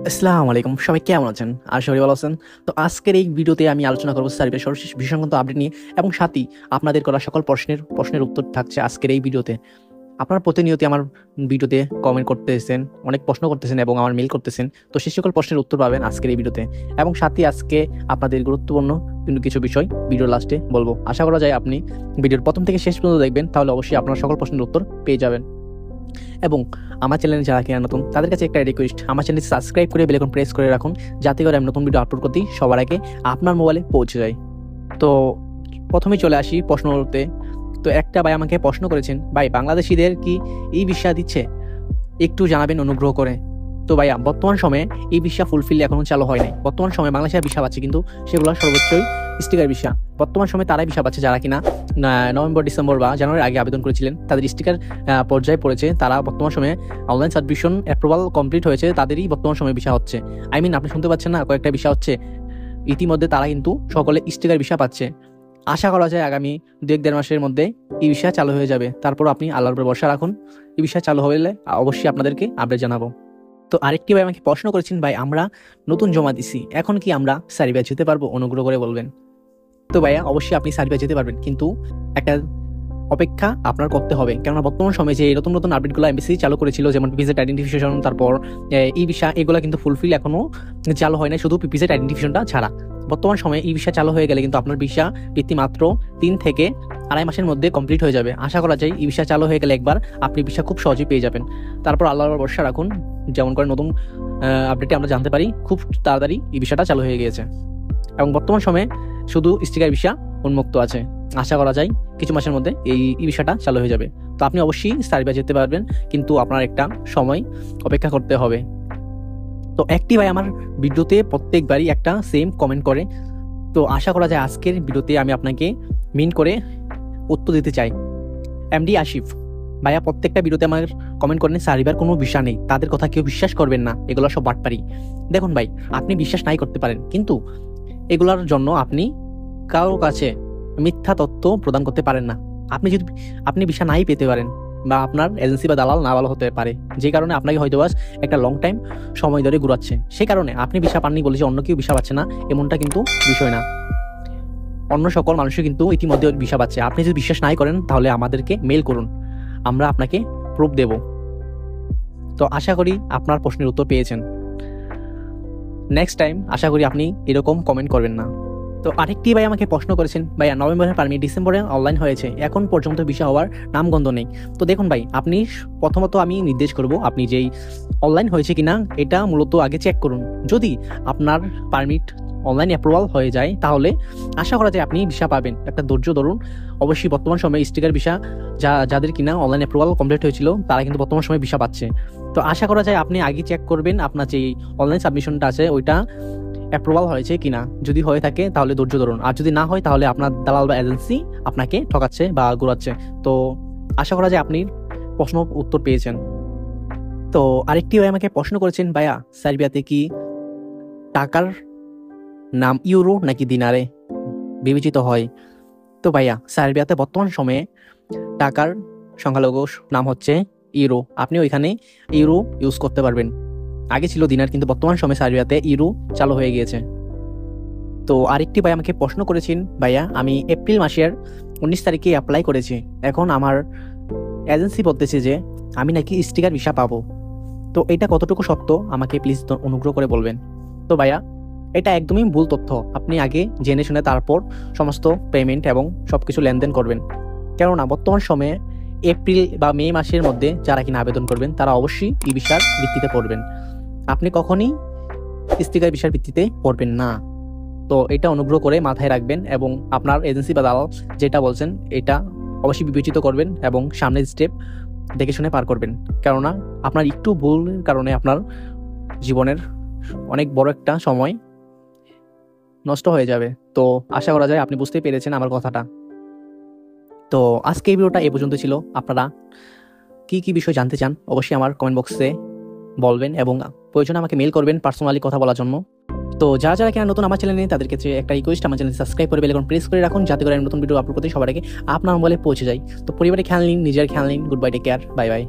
আসসালামু আলাইকুম, সবাই কেমন আছেন? আশা করি ভালো আছেন। তো আজকের এই ভিডিওতে আমি আলোচনা করব সার্ভের সর্বশেষ বিষয় সংক্রান্ত আপডেট নিয়ে এবং সাথেই আপনাদের করা সকল প্রশ্নের উত্তর থাকছে আজকের এই ভিডিওতে। আপনারা প্রতিনিয়ত আমার ভিডিওতে কমেন্ট করতেছেন, অনেক প্রশ্ন করতেছেন এবং আমার মেইল করতেছেন। তো সেই সকল প্রশ্নের উত্তর পাবেন আজকের এই ভিডিওতে এবং সাথেই আজকে আপনাদের গুরুত্বপূর্ণ কিন্তু কিছু বিষয় ভিডিওর লাস্টে বলবো। আশা করা যায় আপনি ভিডিওর প্রথম থেকে শেষ পর্যন্ত দেখবেন, তাহলে অবশ্যই আপনার সকল প্রশ্নের উত্তর পেয়ে যাবেন। এবং আমার চ্যানেলে যারা কিনা নতুন তাদের কাছে একটা রিকোয়েস্ট, আমার চ্যানেলটি সাবস্ক্রাইব করে বেল আইকন প্রেস করে রাখুন, যাতে করে আমি নতুন ভিডিও আপলোড করতেই সবার আগে আপনার মোবাইলে পৌঁছে যায়। তো প্রথমেই চলে আসি প্রশ্নতে। তো একটা ভাই আমাকে প্রশ্ন করেছেন, ভাই বাংলাদেশিদের কি এই ভিসা দিচ্ছে, একটু জানাবেন অনুগ্রহ করে। তো ভাইয়া বর্তমান সময়ে এই ভিসা ফুলফিল এখনো চালু হয় নাই। বর্তমান সময়ে বাংলাদেশের ভিসা পাচ্ছে, কিন্তু সেগুলো সর্বোচ্চই স্টিকার ভিসা। বর্তমান সময়ে তারাই ভিসা পাচ্ছে যারা কিনা নভেম্বর, ডিসেম্বর বা জানুয়ারির আগে আবেদন করেছিলেন, তাদের স্টিকার পর্যায়ে পড়েছে। তারা বর্তমান সময়ে অনলাইন সাবমিশন অ্যাপ্রুভাল কমপ্লিট হয়েছে, তাদেরই বর্তমান সময়ে ভিসা হচ্ছে। আপনি শুনতে পাচ্ছেন না, কয়েকটা ভিসা হচ্ছে। ইতিমধ্যে তারা কিন্তু সকলে স্টিকার ভিসা পাচ্ছে। আশা করা যায় আগামী 1-1.5 মাসের মধ্যে এই ভিসা চালু হয়ে যাবে। তারপর আপনি আল্লাহর উপর ভরসা রাখুন, এই ভিসা চালু হলে অবশ্যই আপনাদেরকে আপডেট জানাবো। তো আরেকটি ভাই আমাকে প্রশ্ন করেছেন, ভাই আমরা নতুন জমা দিছি, এখন কি আমরা সার্বিয়া যেতে পারবো, অনুগ্রহ করে বলবেন। তো ভাইয়া অবশ্যই আপনি সার্বিয়া যেতে পারবেন, কিন্তু একটা অপেক্ষা আপনার করতে হবে। কেননা বর্তমান সময়ে যে নতুন নতুন আপডেটগুলো এমবিসি চালু করেছিল, যেমন পিপিজেড আইডেন্টিফিকেশন, তারপর ই ভিসা, এগুলো কিন্তু ফুলফিল এখনো চালু হয় না, শুধু পিপিজেড আইডেন্টিফিকেশনটা ছাড়া। বর্তমান সময়ে ই ভিসা চালু হয়ে গেলে কিন্তু আপনার ভিসা বৃত্তি মাত্র 3 থেকে 2.5 মাসের মধ্যে কমপ্লিট হয়ে যাবে। আশা করা যায় ই ভিসা চালু হয়ে গেলে একবার আপনি ভিসা খুব সহজেই পেয়ে যাবেন। তারপর আল্লাহর ভরসা রাখুন, যেমন করে নতুন আপডেটে আমরা জানতে পারি খুব তাড়াতাড়ি ই ভিসাটা চালু হয়ে গিয়েছে এবং বর্তমান সময়ে শুধু স্টিকার ভিসা উন্মুক্ত আছে। আশা করা যায় কিছু মাসের মধ্যে এই ভিসাটা চালু হয়ে যাবে। তো আপনি অবশ্যই সার্বিয়া যেতে পারবেন, কিন্তু আপনার একটা সময় অপেক্ষা করতে হবে। তো একটি ভাই আমার ভিডিওতে প্রত্যেকবারই একটা সেম কমেন্ট করে। তো আশা করা যায় আজকের ভিডিওতে আমি আপনাকে মিন করে উত্তর দিতে চাই। এমডি আশিফ ভাইয়া প্রত্যেকটা ভিডিওতে আমার কমেন্ট করেন সার্বিয়ার কোনো ভিসা নেই, তাদের কথা কেউ বিশ্বাস করবেন না, এগুলো সব বাটপারি। দেখুন ভাই, আপনি বিশ্বাস নাই করতে পারেন, কিন্তু এগুলোর জন্য আপনি কারো কাছে মিথ্যা তথ্য প্রদান করতে পারেন না। আপনি ভিসা নাই পেতে পারেন, বা আপনার এজেন্সি বা দালাল না ভালো হতে পারে, যে কারণে আপনাকে হয়তো একটা লং টাইম সময় ধরে ঘুরাচ্ছে। সেই কারণে আপনি ভিসা পাননি বলে যে অন্য কেউ ভিসা পাচ্ছে না, এমনটা কিন্তু বিষয় না। অন্য সকল মানুষই কিন্তু ইতিমধ্যে ভিসা পাচ্ছে। আপনি যদি বিশ্বাস নাই করেন তাহলে আমাদেরকে মেল করুন, আমরা আপনাকে প্রুফ দেব। তো আশা করি আপনার প্রশ্নের উত্তর পেয়েছেন। নেক্সট টাইম আশা করি আপনি এরকম কমেন্ট করবেন না। তো আরেকটি ভাই আমাকে প্রশ্ন করেছেন, ভাইয়া নভেম্বরের পারমিট ডিসেম্বরে অনলাইন হয়েছে, এখন পর্যন্ত ভিসা হওয়ার নামগন্ধ নেই। তো দেখুন ভাই, আপনি প্রথমত আমি নির্দেশ করব, আপনি যেই অনলাইন হয়েছে কিনা এটা মূলত আগে চেক করুন। যদি আপনার পারমিট অনলাইন অ্যাপ্রুভাল হয়ে যায় তাহলে আশা করা যায় আপনি ভিসা পাবেন। একটা ধৈর্য ধরুন। অবশ্যই বর্তমান সময়ে স্টিকার ভিসা যাদের কিনা অনলাইন অ্যাপ্রুভাল কমপ্লিট হয়েছিল তারা কিন্তু বর্তমান সময়ে ভিসা পাচ্ছে। তো আশা করা যায় আপনি আগে চেক করবেন আপনার যে অনলাইন সাবমিশনটা আছে ওইটা অ্যাপ্রুভাল হয়েছে কিনা। যদি হয়ে থাকে তাহলে ধৈর্য ধরুন, আর যদি না হয় তাহলে আপনার দালাল বা এজেন্সি আপনাকে ঠকাচ্ছে বা ঘুরাচ্ছে। তো আশা করা যায় আপনি প্রশ্ন উত্তর পেয়েছেন। তো আরেকটি ভাই আমাকে প্রশ্ন করেছেন, ভাইয়া সার্বিয়াতে কি টাকার নাম ইউরো নাকি দিনারে বিবেচিত হয়? তো ভাইয়া সার্বিয়াতে বর্তমান সময়ে টাকার সংখ্যালঘু নাম হচ্ছে ইউরো। আপনি ওইখানে ইউরো ইউজ করতে পারবেন। আগে ছিল দিনার, কিন্তু বর্তমান সময়ে সার্বিয়াতে ইউরো চালু হয়ে গিয়েছে। তো আরেকটি ভাই আমাকে প্রশ্ন করেছেন, ভাইয়া আমি এপ্রিল মাসের 19 তারিখে অ্যাপ্লাই করেছি, এখন আমার এজেন্সি বলতেছে যে আমি নাকি স্টিকার ভিসা পাবো। তো এটা কতটুকু সত্য আমাকে প্লিজ অনুগ্রহ করে বলবেন। তো ভাইয়া এটা একদমই ভুল তথ্য। আপনি আগে জেনে শুনে তারপর সমস্ত পেমেন্ট এবং সবকিছু লেনদেন করবেন। কেননা বর্তমান সময়ে এপ্রিল বা মে মাসের মধ্যে যারা কিনা আবেদন করবেন তারা অবশ্যই ই ভিসার ভিত্তিতে পড়বেন। আপনি কখনই স্টিকার ভিসার ভিত্তিতে পড়বেন না। তো এটা অনুগ্রহ করে মাথায় রাখবেন এবং আপনার এজেন্সি বা দালাল যেটা বলছেন এটা অবশ্যই বিবেচিত করবেন এবং সামনের স্টেপ দেখে শুনে পার করবেন। কেননা আপনার একটু ভুলের কারণে আপনার জীবনের অনেক বড় একটা সময় নষ্ট হয়ে যাবে। তো আশা করা যায় আপনি বুঝতে পেরেছেন আমার কথাটা। তো আজকে এই ভিডিওটা এ পর্যন্ত ছিল। আপনারা কি কি বিষয় জানতে চান অবশ্যই আমার কমেন্ট বক্সে বলবেন এবং প্রয়োজনে আমাকে মেল করবেন পার্সোনালি কথা বলার জন্য। তো যারা কিনা নতুন আমার চ্যানেলে নেই তাদের কাছে একটা রিকোয়েস্ট, আমার চ্যানেল সাবস্ক্রাইব করে বেল আইকন প্রেস করে রাখুন, যাতে করে আমি নতুন ভিডিও আপলোড করতে সবার আগে আপনার মোবাইলে পৌঁছে যায়। তো পরিবারে খেয়াল নিন, নিজের খেয়াল নিন। Goodbye, take care, bye by.